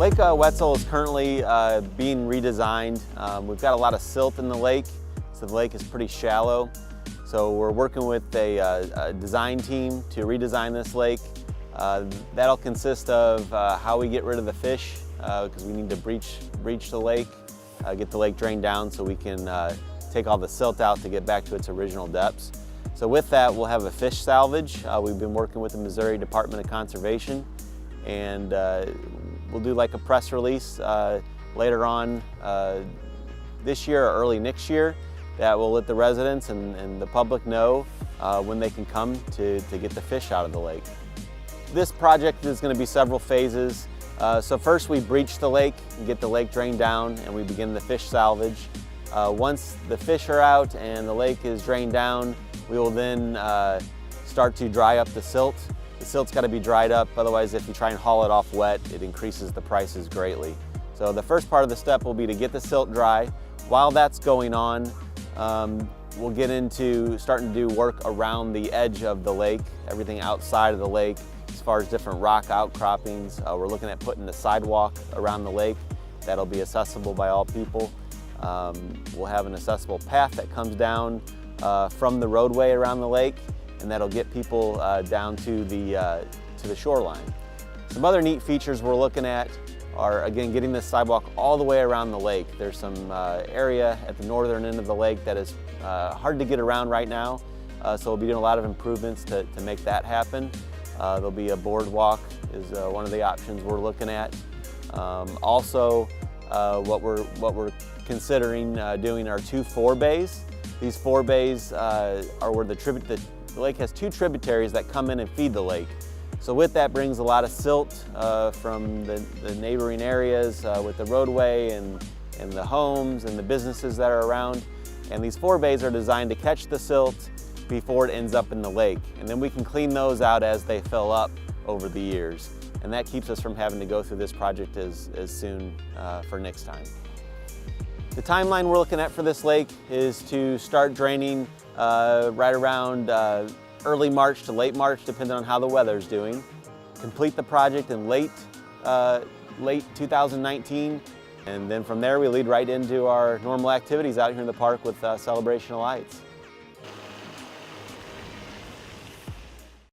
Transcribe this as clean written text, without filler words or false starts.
Lake Whetsel is currently being redesigned. We've got a lot of silt in the lake, so the lake is pretty shallow. So we're working with a design team to redesign this lake. That'll consist of how we get rid of the fish, because we need to breach the lake, get the lake drained down so we can take all the silt out to get back to its original depths. So with that, we'll have a fish salvage. We've been working with the Missouri Department of Conservation, and we'll do like a press release later on this year or early next year that will let the residents and the public know when they can come to get the fish out of the lake. This project is going to be several phases. So first we breach the lake and get the lake drained down, and we begin the fish salvage. Once the fish are out and the lake is drained down, we will then start to dry up the silt. The silt's got to be dried up, otherwise if you try and haul it off wet, it increases the prices greatly. So the first part of the step will be to get the silt dry. While that's going on, we'll get into starting to do work around the edge of the lake, everything outside of the lake. As far as different rock outcroppings, we're looking at putting a sidewalk around the lake that'll be accessible by all people. We'll have an accessible path that comes down from the roadway around the lake, and that'll get people down to the shoreline. Some other neat features we're looking at are, again, getting this sidewalk all the way around the lake. There's some area at the northern end of the lake that is hard to get around right now, so we'll be doing a lot of improvements to make that happen. There'll be a boardwalk is one of the options we're looking at. Also, what we're considering doing are 2 forebays. These forebays are where the lake has 2 tributaries that come in and feed the lake. So with that brings a lot of silt from the neighboring areas with the roadway and the homes and the businesses that are around. And these forebays are designed to catch the silt before it ends up in the lake. And then we can clean those out as they fill up over the years. And that keeps us from having to go through this project as soon for next time. The timeline we're looking at for this lake is to start draining right around early March to late March, depending on how the weather's doing. Complete the project in late 2019, and then from there we lead right into our normal activities out here in the park with Celebration of Lights.